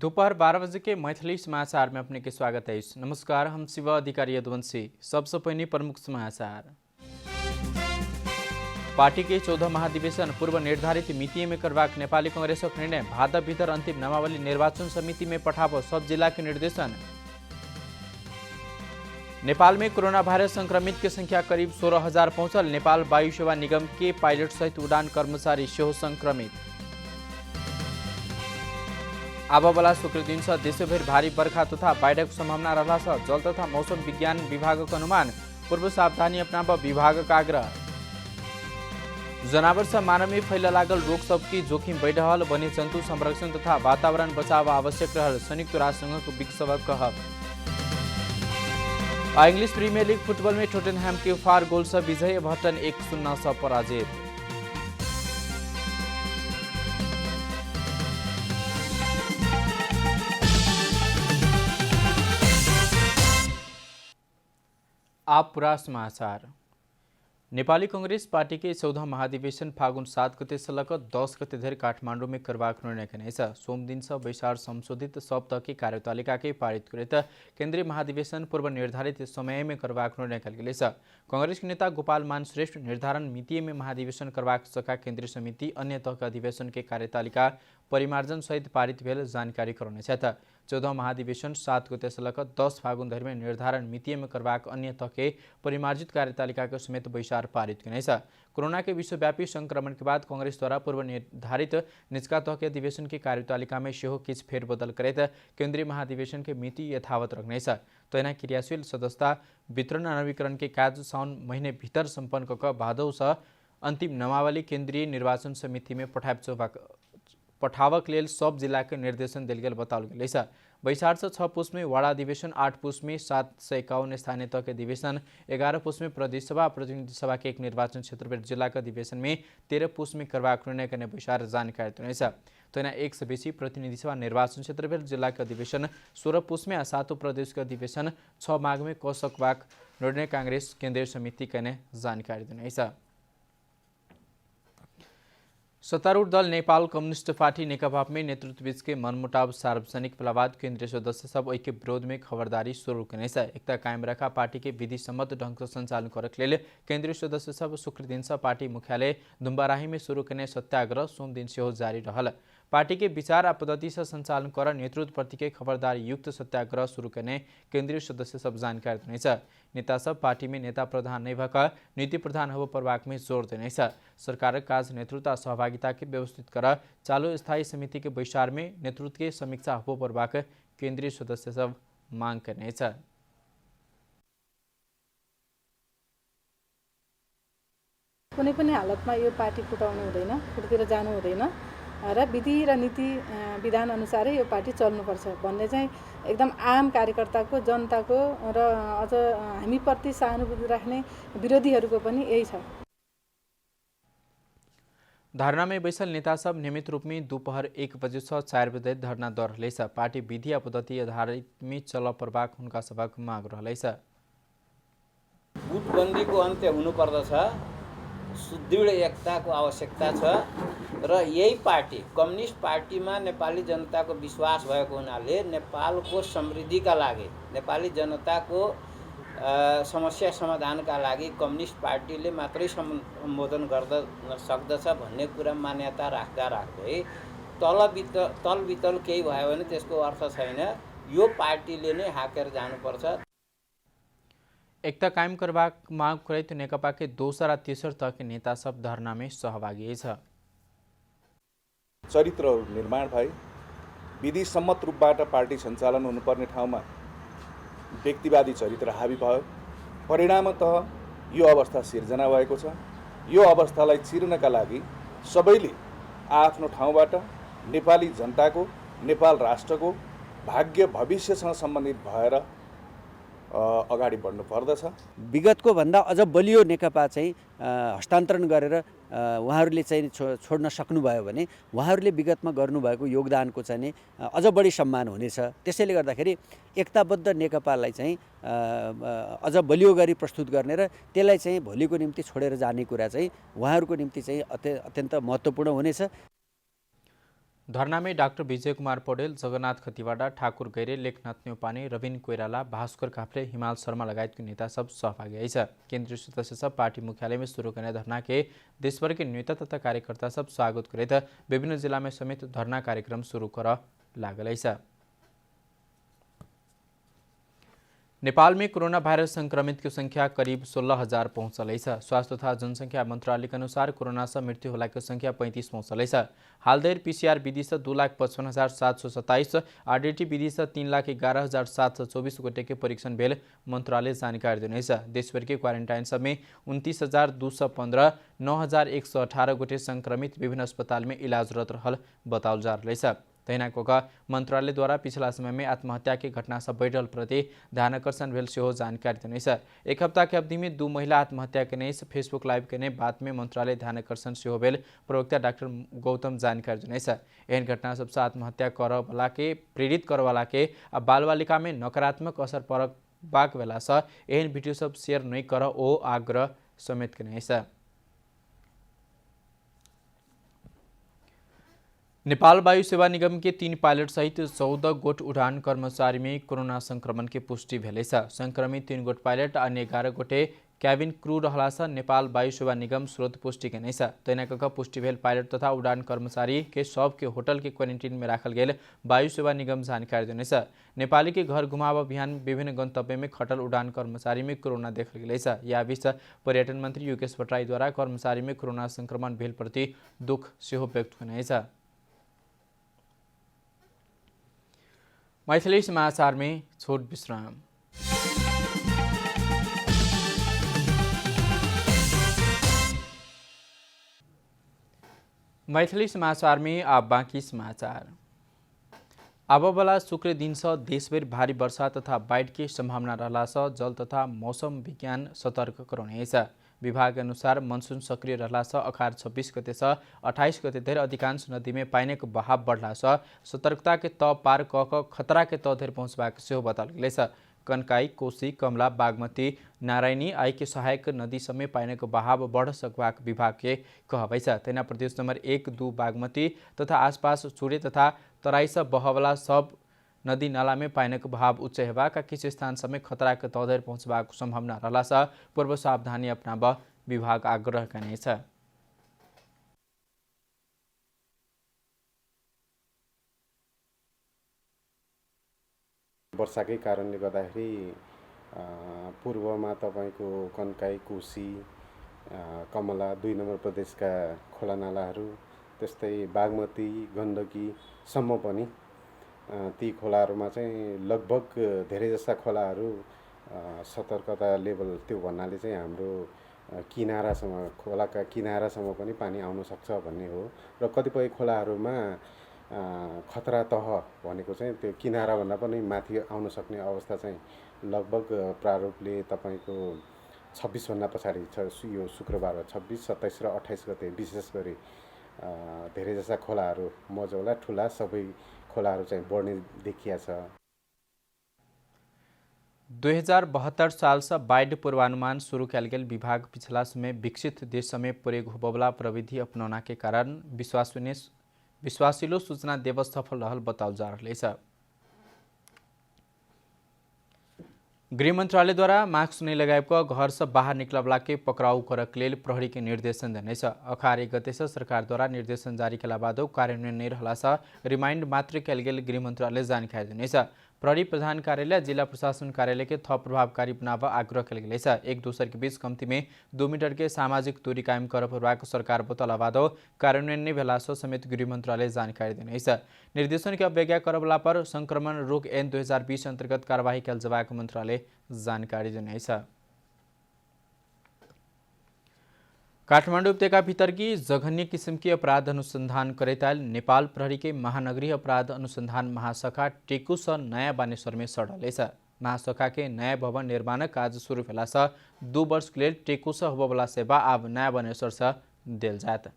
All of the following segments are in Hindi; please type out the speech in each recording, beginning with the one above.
दोपहर 12 बजे के मैथिली समाचार में अपने के स्वागत है। नमस्कार, हम शिव अधिकारी यदुवंशी। सबसे पहले प्रमुख समाचार। पार्टी के 14 महाधिवेशन पूर्व निर्धारित मिति में करवाक नेपाली कांग्रेस का निर्णय। भादा भीतर अंतिम नामावली निर्वाचन समिति में पठाव, सब जिला के निर्देशन। नेपाल में कोरोना वायरस संक्रमित की संख्या करीब 16,000 पहुंचल। नेपाल वायु सेवा निगम के पायलट सहित उड़ान कर्मचारी सेहो संक्रमित। आबवाला शुक्र दिन से देशभर भारी बर्खा तथा बाढ़ संभावना रहला से जल तथा मौसम विज्ञान विभाग का अनुमान। पूर्व सावधानी अपनाब विभाग का आग्रह। जनावर से मानव में फैल लागल रोग सबकी जोखिम बढ़ रहा। वन्य जंतु संरक्षण तथा वातावरण बचाव आवश्यक रहा। संयुक्त राष्ट्र संघ के विश्व सभा कहब। इंग्लिश प्रीमियर लीग फुटबॉल में टोटनहैम के 4 गोल से विजय। एवर्टन 1-0 से पराजित। आप पूरा समाचार। नेपाली कांग्रेस पार्टी के 14 महाधिवेशन फागुन 7 गते से लेकर 10 गते धरि काठमाडौँ में करवाक निर्णय कने छ। सोम दिन से वैशार संशोधित सप्ताह की कार्यतालिका के पारित करते केंद्रीय महाधिवेशन पूर्व निर्धारित समय में करवाक निर्णय कल गेल छ। कांग्रेस के नेता गोपाल मान श्रेष्ठ निर्धारण मिति में महाधिवेशन करवाक सका केंद्रीय समिति अन्य तह के अधिवेशन के कार्यतालिका परिमार्जन सहित पारित भेल जानकारी कराने छ। 14 महाधिवेशन 7 गते से लेकर 10 फागुन धरि में निर्धारण मिति में करवाक अन्य तह के परिमार्जित कार्यतालिका के समेत वैशार पारित कने छ। कोरोना के विश्वव्यापी संक्रमण के बाद कांग्रेस द्वारा पूर्व निर्धारित निचका तह के अधिवेशन की कार्यतालिका में सेहो किछ फेरबदल करैत केंद्रीय महाधिवेशन के मिति यथावत रखने छ। तैना क्रियाशील सदस्यता वितरण नवीकरण के कार्य साउन महीने भीतर संपन्न क भादौ से अंतिम नामावली केंद्रीय निर्वाचन समिति में पठावक लेल सब जिला के निर्देशन दिल गेल बताओल गेल छ। वैशार से 6 पुष में वार्ड अधिवेशन, 8 पुष में 751 स्थानीय तह के अधिवेशन, 11 पुष में प्रदेश सभा प्रतिनिधि सभा के एक निर्वाचन क्षेत्र जिला के अधिवेशन में 13 पुष में करवाक निर्णय करने वैशार जानकारी दिने छ। तैना 1 से बेसी प्रतिनिधि सभा निर्वाचन क्षेत्र जिला के अधिवेशन 16 पुष में 7 प्रदेश के अधिवेशन 6 माघ में क सकवाक निर्णय कांग्रेस केंद्रीय समिति कहने जानकारी दिने छ। सत्तारूढ़ दल नेपाल कम्युनिस्ट पार्टी नेकपा में नेतृत्व बीच के मनमुटाव सार्वजनिक फैलावाद केंद्रीय सदस्य सब ऐक्य विरोध में खबरदारी शुरू करने से एकता कायम रखा पार्टी के विधि सम्मत ढंग से संचालन करक लेल केंद्रीय सदस्य सब शुक्र दिन से पार्टी मुख्यालय दुम्बाराही में शुरू करने सत्याग्रह सोम दिन से जारी रहल। पार्टी के विचार आ पद्धति से संचालन कर नेतृत्व प्रति के खबरदारी युक्त सत्याग्रह शुरू करने केंद्रीय सदस्य सब जानकारी देने छ। नेता सब पार्टी में नेता प्रधान नहीं भका नीति प्रधान हो परवाक में जोर देने छ। सरकार काज नेतृत्व सहभागिता के व्यवस्थित कर चालू स्थायी समिति के वैशार में नेतृत्व के समीक्षा हो परवाक केंद्रीय सदस्य सब मांग करने छ। कुनै पनि हालतमा यो पार्टी फुटाउनु हुँदैन, फुटतिर जानु हुँदैन र विधि र नीति विधान अनुसारै यो पार्टी चल्नुपर्छ भन्ने चाहिँ एकदम आम कार्यकर्ताको जनताको र अझ हामीप्रति सहानुभूति राख्ने विरोधीहरूको पनि यही छ। धरना में बैसल नेता सब नियमित रूप में दोपहर 1 बजे से 4 बजे धरना दर रहलेछ। पार्टी विधि आ पद्धति आधारित में चल परवाक हुनका सबक माग रहलेछ। गुटबन्दी को अन्त्य हुनुपर्दछ, सुदृढ एकताको आवश्यकता छ र यही पार्टी कम्युनिस्ट पार्टीमा नेपाली जनताको विश्वास भएको हुनाले नेपालको समृद्धिका लागि नेपाली जनताको समस्या समाधानका लागि कम्युनिस्ट पार्टीले मात्रै सम्बोधन गर्न सक्दछ भन्ने कुरा मान्यता राख्दा राख्दै तलबितल केही भयो भने त्यसको अर्थ छैन। यो पार्टीले नै हाकेर जानुपर्छ। एकता कायम करवाक मांग करैत नेकपा के दोसर आ तेसर तह के नेता सब धरना में सहभागी छ। चरित्र निर्माण भए विधि सम्मत रूपबाट पार्टी सञ्चालन हुनुपर्ने ठाउँमा व्यक्तिवादी चरित्र हावी भयो। परिणामतः यो अवस्था सिर्जना भएको छ। यो अवस्थालाई चिर्नका लागि सबैले आफ्नो ठाउँबाट नेपाली जनताको, नेपाल राष्ट्रको भाग्य भविष्यसँग सम्बन्धित भएर अगाडि बढ्नु पर्दछ। विगतको भन्दा अझ बलियो नेकपा चाहिँ हस्तान्तरण गरेर उहाँहरूले चाहिँ छोड्न सक्नुभयो भने उहाँहरूले विगतमा गर्नुभएको योगदानको चाहिँ अझ बढी सम्मान हुनेछ। त्यसैले गर्दाखेरि एकताबद्ध नेकपालाई चाहिँ अझ बलियो गरी प्रस्तुत गर्ने र त्यसलाई चाहिँ भोलिको निम्ति छोडेर जाने कुरा चाहिँ उहाँहरूको निम्ति चाहिँ अत्यन्त महत्त्वपूर्ण हुनेछ। धरना में डाक्टर विजय कुमार पौडेल, जगन्नाथ खतिवाड़ा, ठाकुर गैरे, लेखनाथ न्यौपाने, रविन कोइराला, भास्कर काफ्ले, हिमाल शर्मा लगायत नेता सब सहभागी है। केंद्रीय सदस्य सब पार्टी मुख्यालय में शुरू करने धरना के देशभर के नेता तथा कार्यकर्ता सब स्वागत करे त विभिन्न जिला में समेत धरना कार्यक्रम शुरू कर लागल है। नेपाल में कोरोना वायरस संक्रमित की संख्या करीब 16,000 पहुंचल है। स्वास्थ्य तथा जनसंख्या मंत्रालय के अनुसार कोरोना से मृत्यु होला की संख्या 35 पहुंचल है। हाल देर पीसीआर विधि से 2,55,727, आरडीटी विधि से 3,11,724 गोटे के परीक्षण भेल मंत्रालय जानकारी देने। देशभर के क्वारेंटाइन सब में 29,215, 9,118 गोटे संक्रमित विभिन्न अस्पताल में इलाजरत रहल बताओल जा रहा है। तहिनाको मंत्रालय द्वारा पिछला समय में आत्महत्या के घटना से बढ़ल प्रति ध्यान आकर्षण भेल सेहो जानकारी देने। एक हफ्ता के अवधि में 2 महिला आत्महत्या के फेसबुक लाइव के बाद में मंत्रालय ध्यान आकर्षण सेहो भेल प्रवक्ता डाक्टर गौतम जानकारी देने। एहन घटना सबसे आत्महत्या कर वाला के प्रेरित कर वाला के आ बाल बालिका में नकारात्मक असर पड़बाक वेला से एहन वीडियो सब शेयर नहीं कर ओ आग्रह समेत के। नेपाल वायु सेवा निगम के 3 पायलट सहित 14 गोट उड़ान कर्मचारी में कोरोना संक्रमण के पुष्टि भेले। संक्रमित 3 गोट पायलट अन्य 11 गोटे कैबिन क्रू रहला से नेपाल वायु सेवा निगम स्रोत पुष्टि के नहीं। तैनाक पुष्टि भेल पायलट तथा उड़ान कर्मचारी के सब के होटल के क्वारेंटीन में राखल गेल वायु सेवा निगम जानकारी देने। नेपाली के घर घुमाव अभियान विभिन्न गंतव्य में खटल उड़ान कर्मचारी में कोरोना देखल गेल। यह बीच पर्यटन मंत्री युकेश भट्टराई द्वारा कर्मचारी में कोरोना संक्रमण भेल प्रति दुख सेहो व्यक्त करने। मैथिली समाचार में छोट विश्राम। मैथिली समाचार में अब बाँकी समाचार। अब वाला शुक्र दिन से देशभर भारी वर्षा तथा बाढ़ की संभावना रहला से जल तथा मौसम विज्ञान सतर्क करने। विभाग के अनुसार मनसून सक्रिय रहला से अखार 26 गते से 28 गते धरि अधिकांश नदी में पानी के बहाव बढ़ला से सतर्कता के तह पार क खतरा के तह धरि पहुँचबाक सेहो बताओल गेल। कनकाई, कोशी, कमला, बागमती, नारायणी आई के सहायक नदी समय पानी के बहाव बढ़ सकबाक विभाग के कहबै। तेना प्रदेश नंबर 1, 2 बागमती तथा आसपास चूड़े तथा तराई से बहवला सब नदी नाला में पानी के बहाव उच्च हेबाक किसी स्थान समय खतरा के तह धरि पहुँचबाक संभावना रहला से पूर्व सावधानी अपनाब विभाग आग्रह करने। वर्षाकै कारणले गर्दाखेरि पूर्वमा तपाईको कन्काई, कोशी, कमला 2 नम्बर प्रदेशका खोलानालाहरू, त्यस्तै बागमती, गण्डकी सम्म पनि ती खोलाहरूमा चाहिँ लगभग धेरै जस्ता खोलाहरू सतर्कता लेभल त्यो भन्नाले चाहिँ हाम्रो किनारासम्म, खोलाका किनारासम्म पनि पानी आउन सक्छ भन्ने हो। र कतिपय खोलाहरूमा खतरा तह भनेको चाहिँ त्यो किनाराभन्दा पनि माथि आउन सक्ने अवस्था चाहिँ लगभग प्रारूपले तपाईको 26 भन्दा पछाडि छ। यो शुक्रबार 26, 27 र 28 गते विशेष गरी धेरै जस्ता खोलाहरू मझौला ठुला सबै खोलाहरू चाहिँ बढ्ने देखिया छ। 2072 साल से बाढ़ पूर्वानुमान शुरू कल गेल विभाग पिछला समय विकसित देश में प्रयोग होबवला प्रविधि अपनाना के कारण विश्वासिलो सूचना देव सफल रहल बताओल जा रहा है। गृह मंत्रालय द्वारा मास्क नहीं लगाएका घर से बाहर निकलवला के पकड़ाऊ करक लेल प्रहरी के निर्देशन देने। अखार 1 गते से सरकार द्वारा निर्देशन जारी कला बाद कार्यान्वयन नहीं रहला से रिमाइंड मात्र कल गेल गृह मंत्रालय जानकारी देने। प्रहरी प्रधान कार्यालय, जिला प्रशासन कार्यालय के थप प्रभावकारी बनाव आग्रह कल गेल। एक दूसरे के बीच कम्ती में 2 मीटर के सामाजिक दूरी कायम करबाक सरकार बतला बाद कार्यान्वयन नहीं भेला समेत गृह मंत्रालय जानकारी देने। निर्देशन के अवज्ञा करवला पर संक्रमण रोग ऐन 2020 अंतर्गत कार्यवाही कल जबाक मंत्रालय जानकारी देने। काठमाडौँ उपत्यका भीतर की जघन्य किस्म की अपराध अनुसंधान करेताल नेपाल प्रहरी के महानगरीय अपराध अनुसंधान महाशाखा टेकुस नया बानेश्वर में सड़ल। महाशाखा के नया भवन निर्माण कार्य शुरू भेला से 2 वर्ष के लिए टेकुस होबवला सेवा अब नया बानेश्वर से दिल जात।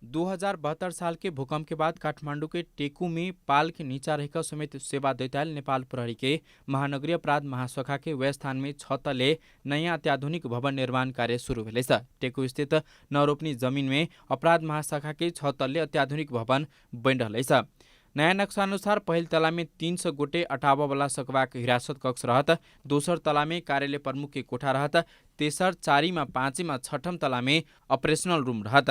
2072 साल के भूकंप के बाद काठमांडू के टेकू में पाल के नीचा रहकर समेत सेवा दैताल नेपाल प्रहरी के महानगरीय अपराध महाशाखा के वह स्थान में 6 तले नयाँ अत्याधुनिक भवन निर्माण कार्य शुरू भेलै छ। टेकू स्थित नवरोपनी जमीन में अपराध महाशाखा के 6 तले अत्याधुनिक भवन बन रहलै छ। नयाँ नक्शा अनुसार पहिल तला में 300 गोटे अटावा वाला सकवाक हिरासत कक्ष रहत, दोसर तला में कार्यालय प्रमुख के कोठा रहत, तेसर 4 में 5 में 6 तला में ऑपरेशनल रूम रहत।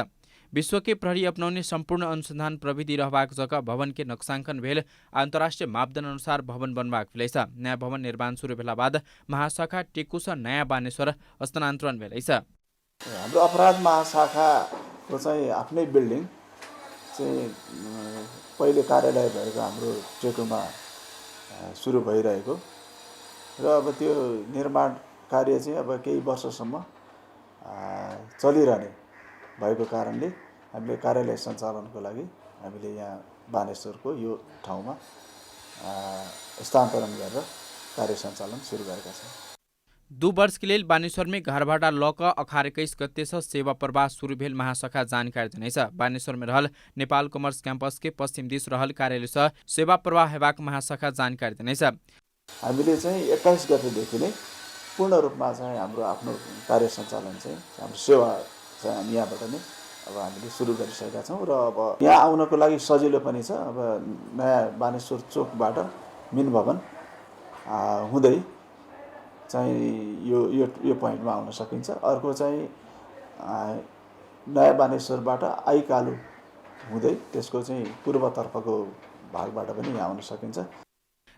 विश्व के प्रहरी अपनाउने सम्पूर्ण अनुसन्धान प्रविधि रहबाक जगह भवन के नक्साङ्कन भेल अन्तर्राष्ट्रिय मापदण्ड अनुसार भवन बनबाक भेलैछ। नयाँ भवन निर्माण सुरु भेला बाद महाशाखा टेकुस नयाँ बानेश्वर हस्तान्तरण भेलैछ। हाम्रो अपराध महाशाखाको चाहिँ आफ्नै बिल्डिङ चाहिँ पहिले कार्यालय भएको हाम्रो टेकुमा सुरु भइरहेको र अब त्यो निर्माण कार्य चाहिँ अब केही वर्षसम्म चलिरहने भएको कारणले हामीले कार्यालय सञ्चालनको लागि हामीले यहाँ बानेश्वरको यो ठाउँमा स्थानान्तरण गरेर कार्य सञ्चालन सुरु गरेका छौँ। 2 वर्ष के लेल बानेश्वर में घर भाडा लक 21 गते से सेवा प्रवाह शुरू भेल महाशाखा जानकारी देने छ। बानेश्वर में रहल नेपाल कमर्स कैंपस के पश्चिम दिश रहल कार्यालय से सेवा प्रवाह हेबाक महाशाखा जानकारी देने छ। हामीले चाहिँ 21 गतेदेखि नै पूर्ण रूपमा चाहिँ हाम्रो आफ्नो कार्य सञ्चालन चाहिँ हाम्रो सेवा चाहिँ हामी यहाँबाट नै अब हामीले सुरु गरिसकेका छौँ र अब यहाँ आउनको लागि सजिलो पनि छ। अब नयाँ बानेश्वर चोकबाट मिन भवन हुँदै चाहिँ यो पोइन्टमा आउन सकिन्छ। अर्को चाहिँ नयाँ बानेश्वरबाट आइकालु हुँदै त्यसको चाहिँ पूर्वतर्फको भागबाट पनि यहाँ आउन सकिन्छ।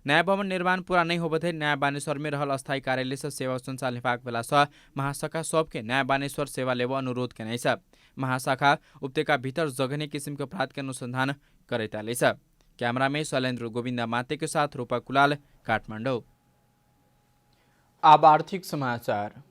नयाँ भवन निर्माण पूरा नहीं होबथे नयाँ बानेश्वर में रहल अस्थायी कार्यालय से सेवा संचालन हेबाक बेला स महाशाखा सबके नयाँ बानेश्वर सेवा लेब अनुरोध केने छ। महाशाखा उपत्यका भीतर जघन्य किसिमको अपराध के अनुसंधान करैताले छ। कैमरामै शैलेन्द्र गोविन्द माते के साथ रूपा कुलाल, काठमाडौँ। अब आर्थिक समाचार।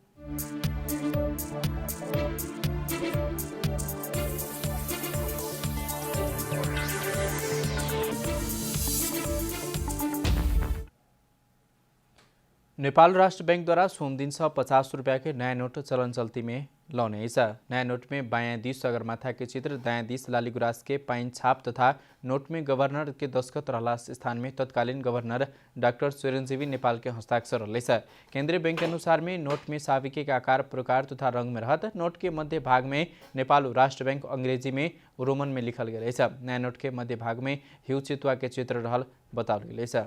नेपाल राष्ट्र बैंक द्वारा सोम दिन 50 रुपया के नया नोट चलन चल्ती में लाउने छ। नया नोट में बायां दिस सगरमाथा के चित्र, दायां दिस लालीगुराँस के पाइन छाप तथा नोट में गवर्नर के दस्खत रहला स्थान में तत्कालीन गवर्नर डाक्टर चिरंजीवी नेपाल के हस्ताक्षर रहले छ। केंद्रीय बैंक के अनुसार में नोट में साविके के आकार, प्रकार तथा रंग में रहत। नोट के मध्य भाग में नेपाल राष्ट्र बैंक अंग्रेजी में रोमन में लिखल गए छ। नया नोट के मध्य भाग में हिउ चितुवा के चित्र रहल बताओल गए छ।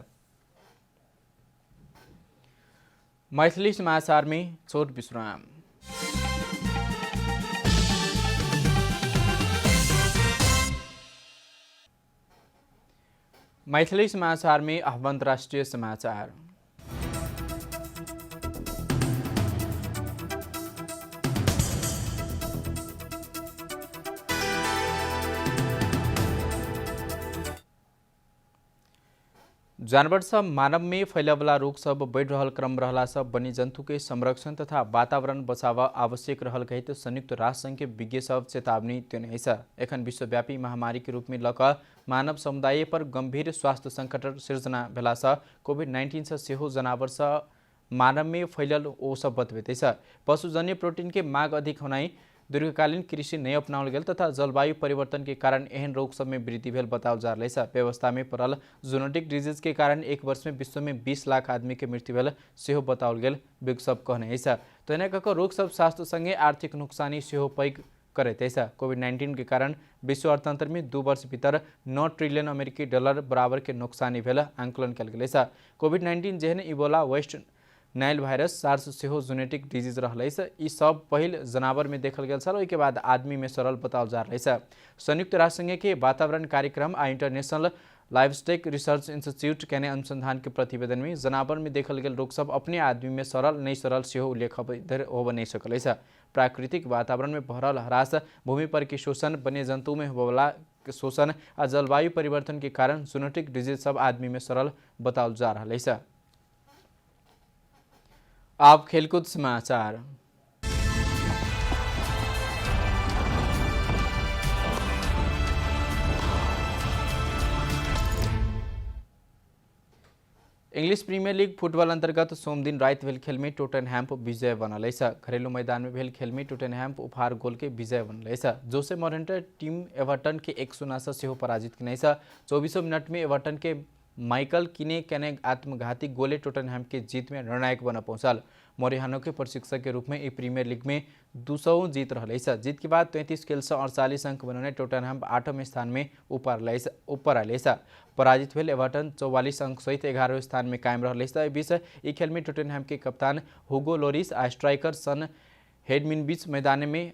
मैथिली समाचार में छोट विश्राम। मैथिली समाचार में अंतर्राष्ट्रीय समाचार। जानवर सब मानव में फैलवाला रोग सब बढ़ रहल क्रम रहला सब वन्य जंतु के संरक्षण तथा वातावरण बचाव आवश्यक रहल कहित संयुक्त राष्ट्र संघ के विज्ञ सब चेतावनी देने छ। एखन विश्वव्यापी महामारी के रूप में लक मानव समुदाय पर गंभीर स्वास्थ्य संकट सिर्जना भेला से कोभिड-19 से सेहो जनावर से मानव में फैलल ओ सब बतबेते छ। पशुजन्य प्रोटीन के माग अधिक होनाई, दीर्घकालीन कृषि नहीं अपनाओल गेल तथा जलवायु परिवर्तन के कारण एहन रोग सब में वृद्धि भेल बताओल जा रहा है। व्यवस्था में पड़ल जूनोटिक डिजीज के कारण एक वर्ष में विश्व में 20 लाख आदमी के मृत्यु भेल सेहो बताओल गेल विज्ञ सब कहने है। तो एना कक रोग सब स्वास्थ्य संगे आर्थिक नुकसानी सेहो पैग करते है। कोविड-19 के कारण विश्व अर्थतंत्र में 2 वर्ष भीतर 9 ट्रिलियन अमेरिकी डॉलर बराबर के नुकसानी भेल आंकलन कल गेल है। कोविड-19 जेहन Ebola, West Nile virus, SARS सेहो जूनेटिक डिजीज रहलै छ। ई सब पहिल जनावर में देखल गेल छल, ओहिके बाद आदमी में सरल बताओल जा रहा है। संयुक्त राष्ट्र संघ के वातावरण कार्यक्रम आ इंटरनेशनल लाइवस्टेक रिसर्च इंस्टीट्यूट के अनुसंधान के प्रतिवेदन में जनावर में देखल गेल रोग सब अपने आदमी में सरल नहीं सरल सेहो उल्लेख होब नहीं सकल है। प्राकृतिक वातावरण में भरल ह्रास, भूमि पर के शोषण, वन्य जंतु में होबला शोषण आ जलवायु परिवर्तन के कारण जूनोटिक डिजीज सब आदमी में सरल बताओल जा रहा है। आप खेलकूद समाचार। इंग्लिश प्रीमियर लीग फुटबॉल अंतर्गत सोमदिन रात भेल खेल में टोटनहैम विजय बनल है। घरेलू मैदान में भेल खेल में टोटनहैम उपहार गोल के विजय बनल है। जोसे मोरेंटर टीम एवर्टन के 1-0 से पराजित किने। 24 मिनट में एवर्टन के माइकल किने केने आत्मघाती गोले टोटनहैम के जीत में निर्णायक बन पहुंचल। मोरिहानो के प्रशिक्षक के रूप में ये प्रीमियर लीग में 200 जीत रहा है। जीत के बाद 33 खेल से 48 अंक बनाने टोटनहैम 8वें स्थान में ऊपर आए। पराजित भेल एवर्टन 44 अंक सहित 11वें स्थान में कायम रहा है। बीच ये खेल में टोटनहैम के कप्तान हुगो लोरिस आ स्ट्राइकर सन हेडमिन बीच मैदान में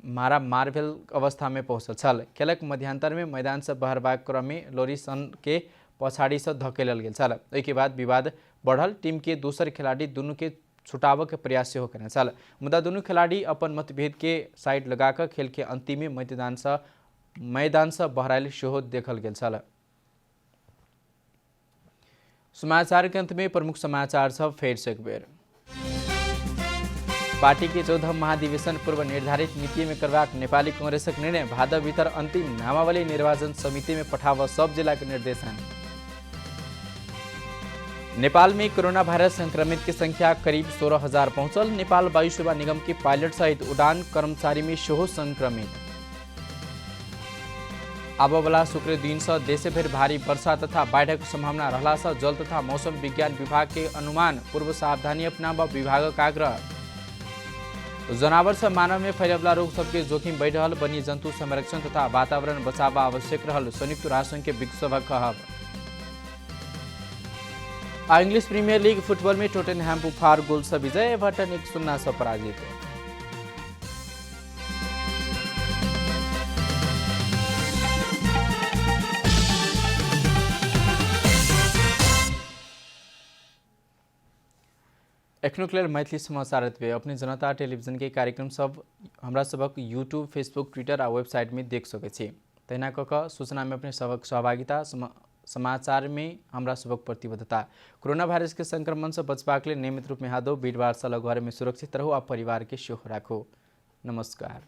मार भेल अवस्था में पहुंचल छल। खेलक मध्यांतर में मैदान से बहरबाक क्रम में लोरिस सन के पछाड़ी से धकेलल गेल छल। के बाद विवाद बढ़ल। टीम के दोसर खिलाड़ी दोनों के छुटाव के प्रयास सेहो करने छल। मुदा दोनों खिलाड़ी अपन मतभेद के साइड लगाकर खेल के अंतिम में मैदान से बहराइल सेहो देखल गेल छल। समाचार के अंत में प्रमुख समाचार सब फेर से एक बेर। पार्टी के 14 महाधिवेशन पूर्व निर्धारित मिति में करवाक नेपाली कांग्रेसक निर्णय। भादव भीतर अंतिम नामावली निर्वाचन समिति में पठाव सब जिला के निर्देशन। नेपाल में कोरोना वायरस संक्रमित की संख्या करीब 16,000 पहुंचल। नेपाल वायु सेवा निगम के पायलट सहित उड़ान कर्मचारी में सेहो संक्रमित। आबो वाला शुक्र दिन से देश भर भारी वर्षा तथा बाढ़ की संभावना रहला से जल तथा मौसम विज्ञान विभाग के अनुमान पूर्व सावधानी अपनावा विभाग का आग्रह। जनावर से मानव में फैलवला रोग सबके जोखिम बढ़ रहा। वन्य जंतु संरक्षण तथा वातावरण बचाव आवश्यक रहल। संयुक्त राष्ट्र के विश्व सभा कहब। इंग्लिश प्रीमियर लीग फुटबॉल में टोटनहैम उपहार गोल से विजय। एवर्टन 1-0 से पराजित। एखनो के लिए मैथिली समाचार अपने जनता टेलीविजन के कार्यक्रम सब हमरा सबक यूट्यूब, फेसबुक, ट्विटर आ वेबसाइट में देख सके छी। तहिना कऽ सूचना में अपने सबक सहभागिता, समाचार में हमरा सबक प्रतिबद्धता। कोरोना वायरस के संक्रमण से बचबाक लिए नियमित रूप में हाथों भीड़ भाड़ से घर में सुरक्षित रहू आ परिवार के सेहो राखू। नमस्कार।